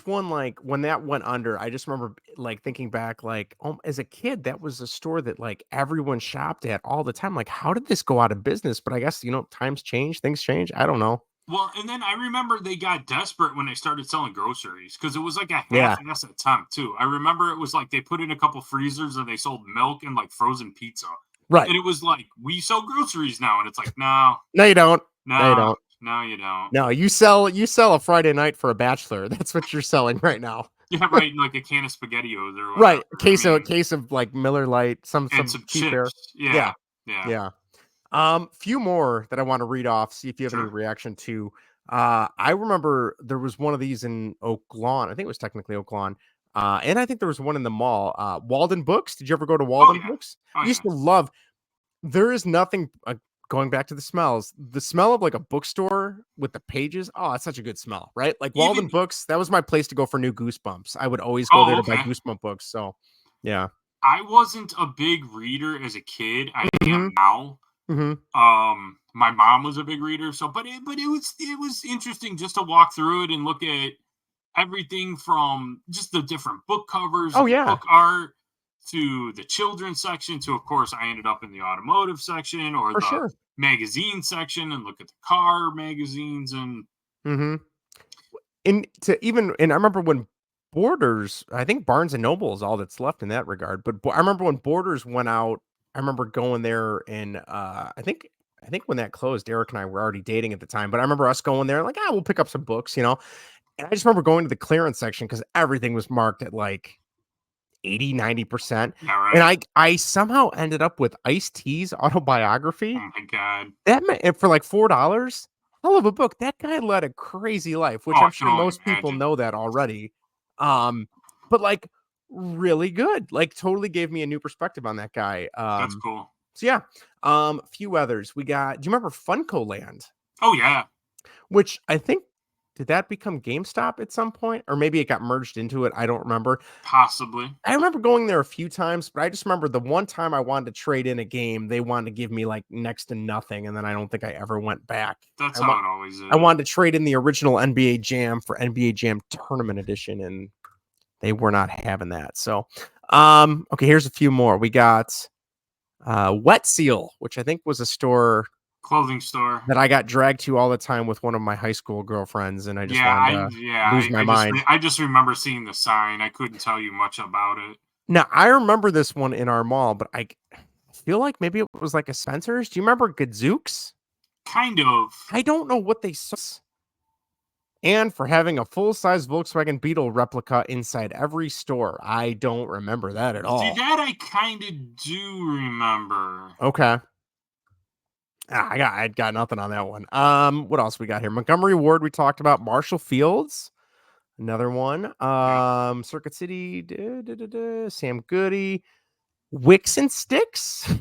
one like when that went under, I just remember like thinking back like, as a kid, that was a store that like everyone shopped at all the time. Like, how did this go out of business? But I guess, times change, things change. I don't know. Well, and then I remember they got desperate when they started selling groceries because it was like a Yeah. half-ass attempt too. I remember it was like they put in a couple freezers and they sold milk and like frozen pizza, Right. and it was like we sell groceries now, and it's like no, No, you don't. No, you no, don't. no, you don't. No, you sell a Friday night for a bachelor. That's what you're selling right now. Yeah, right. Like a can of SpaghettiOs or whatever. Right. A I case of a mean, case of like Miller Lite, and some some cheap air. chips. Yeah, Yeah. yeah, Yeah. Few more that I want to read off, see if you have any sure. reaction to. I remember there was one of these in Oak Lawn. I think it was technically Oak Lawn. And I think there was one in the mall. Walden Books. Did you ever go to Oh Walden yeah, Books? oh I used yeah. to love. There is nothing going back to the smells. The smell of like a bookstore with the pages. Oh, it's such a good smell, right? Like Walden Even Books. That was my place to go for new Goosebumps. I would always go there oh to buy okay. Goosebump books. So, yeah. I wasn't a big reader as a kid. I Hmm. am now. Hmm. My mom was a big reader, so but it was interesting just to walk through it and look at everything from just the different book covers, Oh, the yeah. book art, to the children's section, to, of course, I ended up in the automotive section or For the sure. magazine section and look at the car magazines. And Mm-hmm. And I remember when Borders, I think Barnes and Noble is all that's left in that regard. But I remember when Borders went out, I remember going there and I think when that closed, Eric and I were already dating at the time. But I remember us going there like, we'll pick up some books, And I just remember going to the clearance section because everything was marked at like 80, 90%. yeah, right. And I somehow ended up with Ice-T's autobiography. Oh my God. That meant for like $4. Hell of a book. That guy led a crazy life, which Oh, I I'm can sure only most people imagine. know that already. But like really good. Like totally gave me a new perspective on that guy. That's cool. So yeah. Few others. We got, do you remember Funko Land? Oh yeah. Which I think, did that become GameStop at some point? Or maybe it got merged into it. I don't remember. Possibly. I remember going there a few times, but I just remember the one time I wanted to trade in a game, they wanted to give me like next to nothing, and then I don't think I ever went back. That's how it always is. I wanted to trade in the original NBA Jam for NBA Jam Tournament Edition, and they were not having that. So, okay, here's a few more. We got Wet Seal, which I think was a clothing store that I got dragged to all the time with one of my high school girlfriends, and I just wanted to lose my mind. I just remember seeing the sign. I couldn't tell you much about it. Now, I remember this one in our mall, but I feel like maybe it was like a Spencer's. Do you remember Gadzooks? Kind of. I don't know what they saw. And for having a full-size Volkswagen Beetle replica inside every store. I don't remember that at all. See, that I kind of do remember. Okay. I got nothing on that one. What else we got here? Montgomery Ward, we talked about. Marshall Fields, another one. Circuit City, Sam Goody, Wicks and Sticks. Do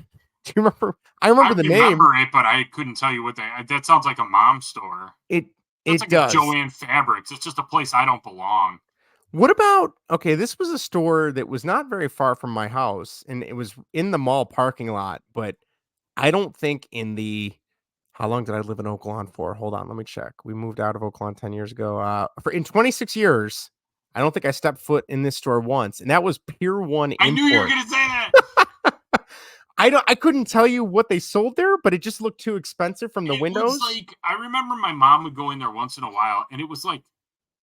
you remember? I remember the name. I remember it, but I couldn't tell you what that sounds like a mom store. It like does. A Joanne Fabrics. It's just a place I don't belong. What about, okay, this was a store that was not very far from my house, and it was in the mall parking lot, but I don't think how long did I live in Oakland for? Hold on, let me check. We moved out of Oakland 10 years ago. In 26 years, I don't think I stepped foot in this store once, and that was Pier 1 Import. I knew you were going to say that. I couldn't tell you what they sold there, but it just looked too expensive from the windows. It was like, I remember my mom would go in there once in a while, and it was like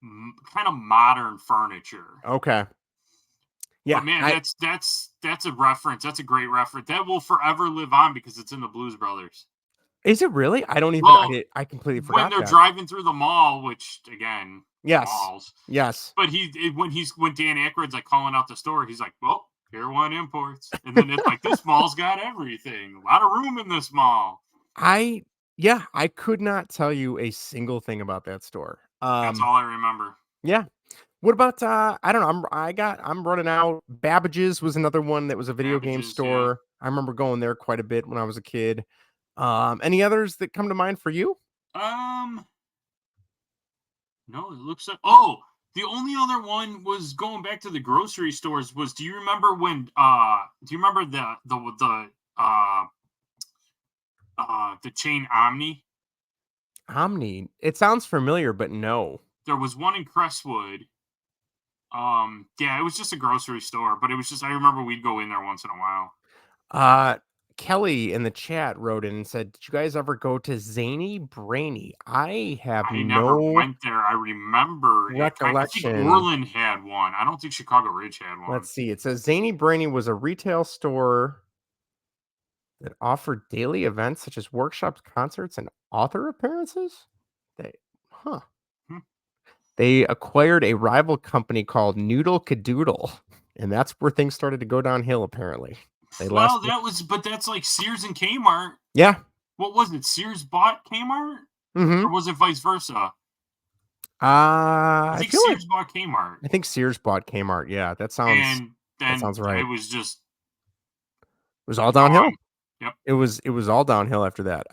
kind of modern furniture. Okay. Yeah, but man, that's a reference. That's a great reference. That will forever live on because it's in the Blues Brothers. Is it really? I don't even. I completely forgot. When they're driving through the mall, which again, yes, malls. Yes. But when Dan Aykroyd's like calling out the store, he's like, "Well, Pier 1 Imports," and then it's like, "This mall's got everything. A lot of room in this mall." I could not tell you a single thing about that store. That's all I remember. Yeah. What about I don't know. I'm running out. Babbage's was another one that was a video game store. Yeah. I remember going there quite a bit when I was a kid. Any others that come to mind for you? No, it looks like the only other one was going back to the grocery stores was, do you remember when the chain Omni? Omni. It sounds familiar, but no. There was one in Crestwood. Yeah, it was just a grocery store, but it was just, I remember we'd go in there once in a while. Kelly in the chat wrote in and said, "Did you guys ever go to Zany Brainy?" I never went there. I remember recollection. I think Orland had one. I don't think Chicago Ridge had one. Let's see. It says Zany Brainy was a retail store that offered daily events such as workshops, concerts, and author appearances. They acquired a rival company called Noodle Cadoodle, and that's where things started to go downhill, apparently. That's like Sears and Kmart. Yeah. What was it? Sears bought Kmart? Mm-hmm. Or was it vice versa? I think Sears bought Kmart. I think Sears bought Kmart. Yeah, that sounds right. It was just. It was all downhill. Yep. It was all downhill after that.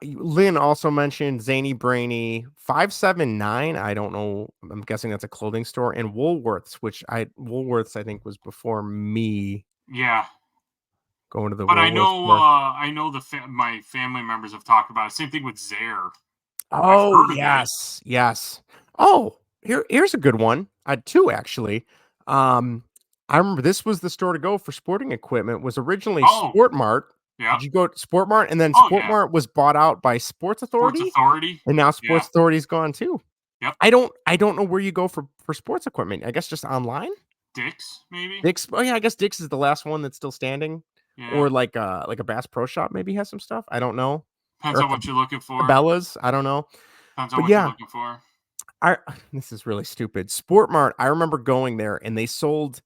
Lynn also mentioned Zany Brainy 579. I don't know. I'm guessing that's a clothing store, and Woolworths, Woolworths I think was before me. Yeah. Going to the. But Woolworths I know my family members have talked about it. Same thing with Zare. Oh yes, yes. Oh, Here's a good one. Two actually. Um, I remember this was the store to go for sporting equipment. Was originally Oh, Sport Mart. yeah. Did you go to Sport Mart? And then Oh, Sport yeah. Mart was bought out by Sports Sports Authority, Authority. and now Yeah. Sports Authority's gone too. Yep. I don't know where you go for sports equipment. I guess just online. Dick's, maybe. Dick's. Oh yeah, I guess Dick's is the last one that's still standing. Yeah. Or like a Bass Pro Shop maybe has some stuff. I don't know. Depends Or on what you're looking for. Cabela's. I don't know. Depends on But what you're yeah, looking for. this is really stupid. Sport Mart. I remember going there and they sold.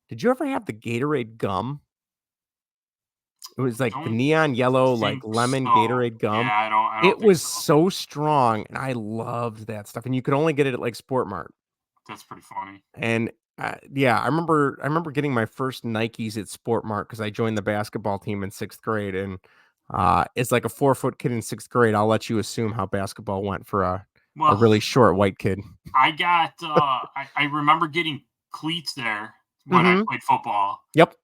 Did you ever have the Gatorade gum? It was like the Don't neon yellow, like think lemon so. Gatorade gum. Yeah, I don't It think was so. so strong, and I loved that stuff. And you could only get it at like Sport Mart. That's pretty funny. And yeah, I remember getting my first Nikes at Sport Mart because I joined the basketball team in 6th grade, and it's like a 4-foot kid in 6th grade. I'll let you assume how basketball went for a really short white kid. I got I remember getting cleats there when I played football. Yep.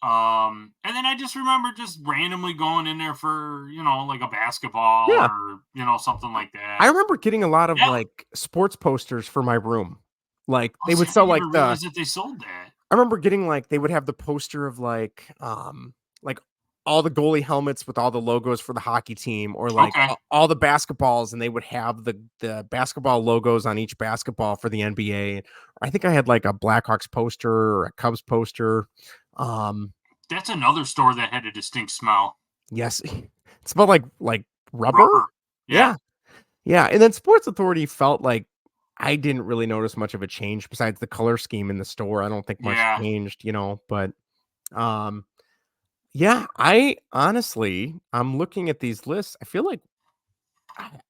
And then I just remember just randomly going in there for, like a basketball or, something like that. I remember getting a lot of like sports posters for my room. Like they would sell like realize that they sold that. I remember getting like they would have the poster of like all the goalie helmets with all the logos for the hockey team, or like all the basketballs, and they would have the basketball logos on each basketball for the NBA. I think I had like a Blackhawks poster or a Cubs poster. That's another store that had a distinct smell. Yes, it smelled like rubber. Yeah. And then Sports Authority felt like I didn't really notice much of a change besides the color scheme in the store. I don't think much changed, but yeah, I'm looking at these lists. I feel like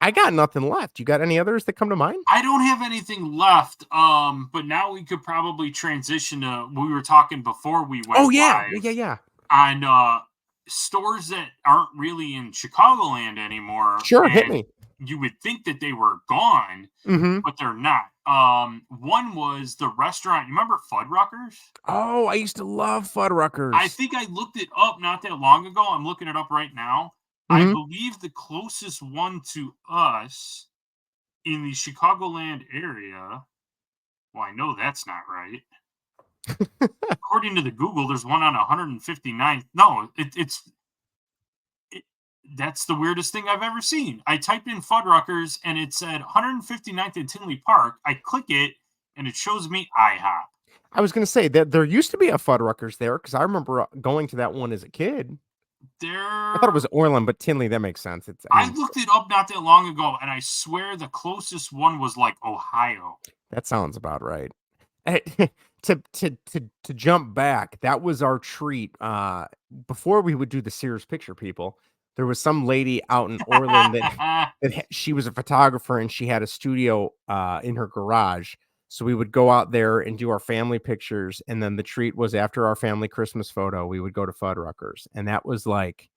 I got nothing left. You got any others that come to mind? I don't have anything left. But now we could probably transition to we were talking before we went. Oh yeah, live yeah. On stores that aren't really in Chicagoland anymore. Sure, hit me. You would think that they were gone, but they're not. One was the restaurant. You remember Fuddruckers? Oh, I used to love Fuddruckers. I think I looked it up not that long ago. I'm looking it up right now. I believe the closest one to us in the Chicagoland area. Well, I know that's not right. According to the Google, there's one on 159th. No, that's the weirdest thing I've ever seen. I typed in Fuddruckers and it said 159th and Tinley Park. I click it and it shows me IHOP. I was going to say that there used to be a Fuddruckers there because I remember going to that one as a kid. I thought it was Orland, but Tinley, that makes sense. I looked it up not that long ago, and I swear the closest one was like Ohio. That sounds about right. To jump back, that was our treat. Before we would do the Sears Picture People, there was some lady out in Orland that she was a photographer and she had a studio in her garage. So we would go out there and do our family pictures. And then the treat was after our family Christmas photo, we would go to Fuddruckers. And that was like,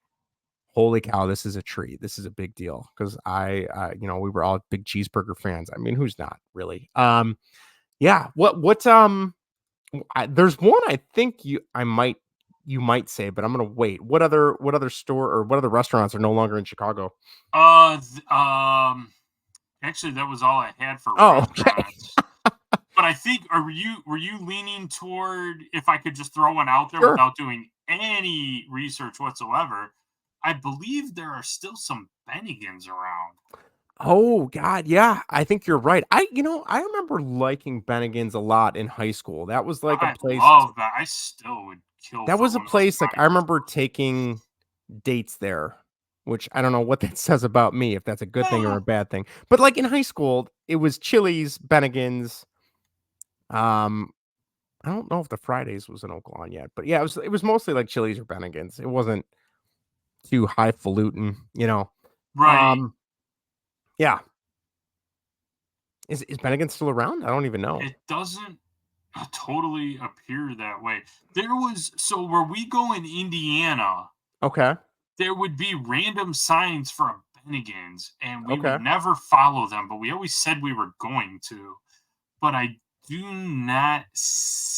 holy cow, this is a treat. This is a big deal. Because we were all big cheeseburger fans. I mean, who's not really? Yeah. There's one I think you might say, but I'm gonna wait. What other store or what other restaurants are no longer in Chicago? Actually, that was all I had for restaurants. Okay. But I think, were you leaning toward if I could just throw one out there without doing any research whatsoever? I believe there are still some Bennigan's around. Oh God, yeah, I think you're right. I remember liking Bennigan's a lot in high school. That was like a place. I love that. I still would kill. That was a place like I remember taking dates there, which I don't know what that says about me, if that's a good thing or a bad thing. But like in high school, it was Chili's, Bennigan's. I don't know if the Fridays was in Oakland yet, but yeah, it was mostly like Chili's or Bennigan's. It wasn't too highfalutin, Right. Yeah. Is Bennigan's still around? I don't even know. It doesn't totally appear that way. Where we go in Indiana, okay, there would be random signs for a Bennigan's, and we would never follow them, but we always said we were going to. But I do not see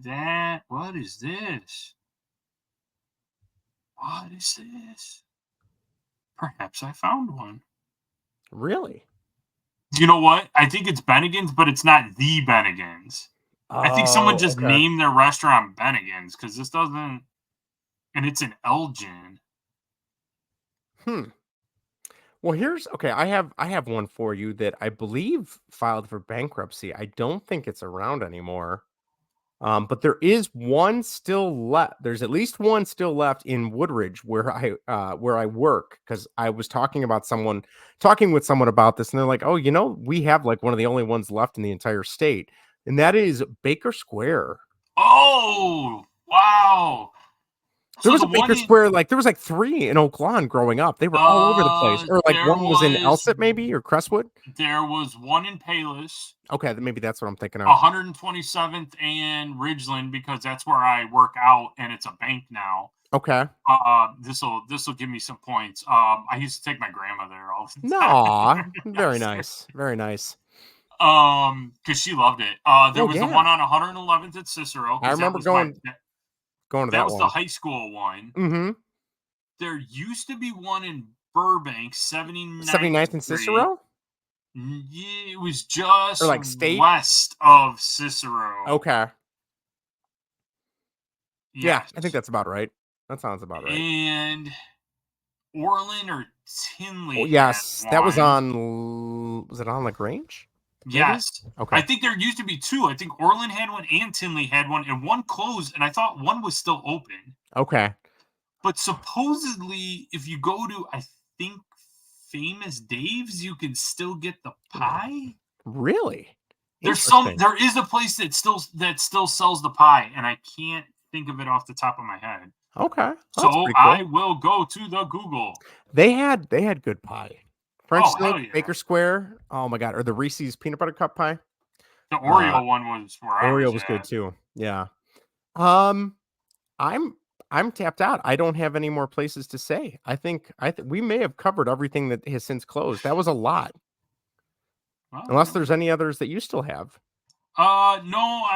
that. What is this? What is this? Perhaps I found one. Really? You know what? I think it's Bennigan's, but it's not the Bennigan's. I think someone just okay. named their restaurant Bennigan's because this doesn't, and it's in Elgin. Well, I have one for you that I believe filed for bankruptcy. I don't think it's around anymore. But there is one still left. There's at least one still left in Woodridge where I work, because I was talking with someone about this, and they're like, "Oh, we have like one of the only ones left in the entire state, and that is Baker Square." Oh, wow. There So was the a Baker one Square, like there was like 3 in Oak Lawn growing up. They were all over the place, or like there one was in was Elsett maybe, or Crestwood. there was one in Palos, Okay, maybe that's what I'm thinking of. 127th and Ridgeland, because that's where I work out and it's a bank now. Okay. This will give me some points. I used to take my grandma there all the time. Aw, very Yes. nice, very nice. Because she loved it. There was the yeah. one on 111th at Cicero. I 'cause remember that was going to that that was the one. high school one. Mm-hmm. There used to be one in Burbank, 79th and Street. Cicero? Yeah, it was just Or like State? west of Cicero. Okay. Yeah, Yes. I think that's about right. That sounds about right. And Orland or Tinley. Oh, yes, had that was one. was it on LaGrange? Maybe? Yes. Okay. I think there used to be 2. I think Orland had one and Tinley had one, and one closed, and I thought one was still open. Okay. But supposedly, if you go to, I think, Famous Dave's, you can still get the pie. Really? There is a place that still sells the pie, and I can't think of it off the top of my head. Okay. So cool. I will go to the Google. They had good pie. French hell Stick, yeah. Baker Square. Oh my god, or the Reese's peanut butter cup pie. The Oreo one was where I Oreo was good too. Yeah. I'm tapped out. I don't have any more places to say. I think we may have covered everything that has since closed. That was a lot. Well, Unless there's any others that you still have. No,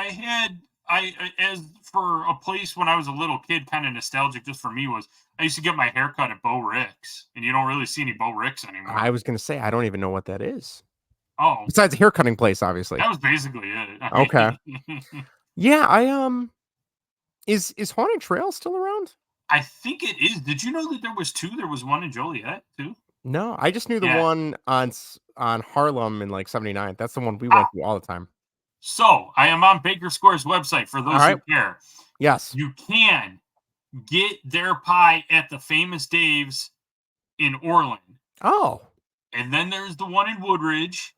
as for a place when I was a little kid, kind of nostalgic just for me, was I used to get my hair cut at Bo Rick's, and you don't really see any Bo Rick's anymore. I was going to say, I don't even know what that is. Oh. Besides a hair cutting place, obviously. That was basically it. Okay. Yeah, is Haunted Trail still around? I think it is. Did you know that there was 2? There was one in Joliet too. No, I just knew the one on Harlem in like 79th. That's the one we went to all the time. So I am on Baker Square's website for those who care. Yes. You can get their pie at the Famous Dave's in Orland. Oh. And then there's the one in Woodridge.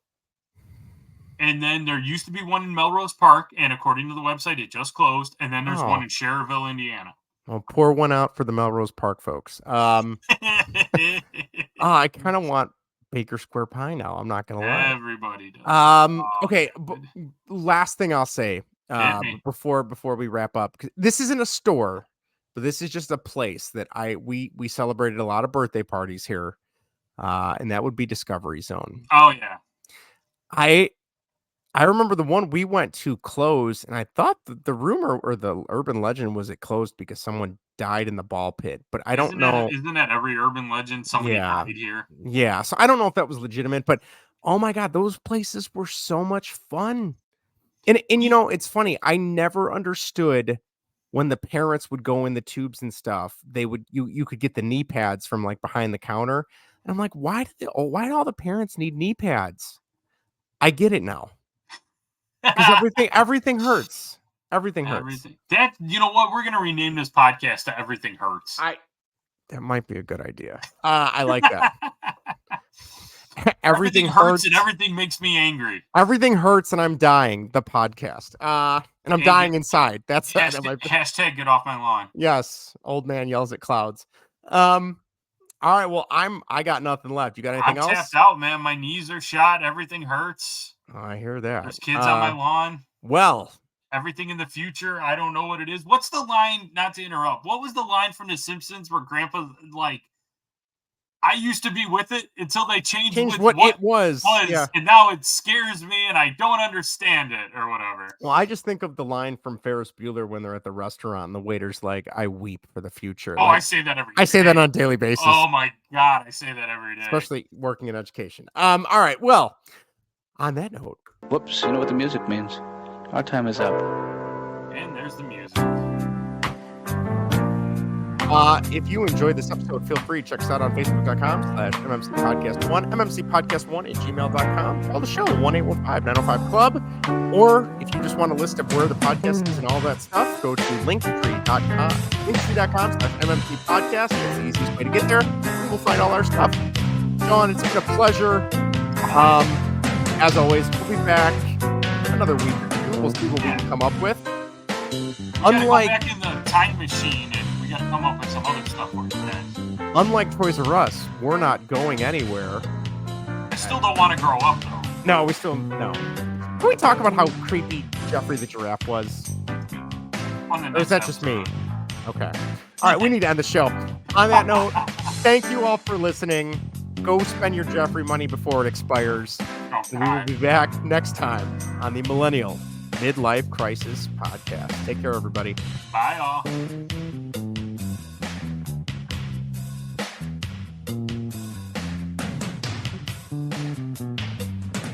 And then there used to be one in Melrose Park. And according to the website, it just closed. And then there's one in Cherville, Indiana. Well, pour one out for the Melrose Park folks. I kind of want Baker Square pie now. I'm not gonna lie. Everybody does. Okay. Last thing I'll say before we wrap up. This isn't a store, but this is just a place that we celebrated a lot of birthday parties here, and that would be Discovery Zone. Oh yeah. I remember the one we went to close, and I thought that the rumor or the urban legend was it closed because someone died in the ball pit, but I don't know. Isn't that every urban legend? Somebody died here. Yeah, so I don't know if that was legitimate, but oh my god, those places were so much fun. And it's funny. I never understood when the parents would go in the tubes and stuff. They would you could get the knee pads from like behind the counter. And I'm like, why do all the parents need knee pads? I get it now. Because everything hurts. Everything hurts. That, you know what? We're gonna rename this podcast to Everything Hurts. That might be a good idea. I like that. Everything hurts and everything makes me angry. Everything hurts and I'm dying. The podcast. And I'm dying inside. That's hashtag get off my lawn. Yes. Old man yells at clouds. All right. Well, I got nothing left. You got anything else? I'm tapped out, man. My knees are shot. Everything hurts. Oh, I hear that. There's kids on my lawn. Well, everything in the future, I don't know what it is. What's the line? Not to interrupt. What was the line from The Simpsons where Grandpa like? I used to be with it until they changed what it was. Yeah. And now it scares me, and I don't understand it or whatever. Well, I just think of the line from Ferris Bueller when they're at the restaurant, and the waiter's like, "I weep for the future." Oh, like, I say that every day. I say that on a daily basis. Oh my god, I say that every day. Especially working in education. All right. Well, On that note, Whoops, you know what the music means. Our time is up. And there's the music. If you enjoyed this episode, feel free to check us out on Facebook.com/MMCPodcast1, MMCPodcast1@gmail.com. Call the show 1-815-905-CLUB. Or if you just want a list of where the podcast is and all that stuff, go to linktree.com. Linktree.com/MMCPodcast. It's the easiest way to get there. And we'll find all our stuff. Sean, it's been a pleasure. As always, we'll be back another week. We'll see what we can come up with. Unlike go back in the time machine, and we got to come up with some other stuff for you guys. Unlike Toys R Us, we're not going anywhere. I still don't want to grow up though. No, we still no. Can we talk about how creepy Jeffrey the Giraffe was? Or is that just me? Okay. All right, we need to end the show. On that note, thank you all for listening. Go spend your Jeffrey money before it expires. And we will be back next time on the Millennial Midlife Crisis Podcast. Take care, everybody. Bye, all.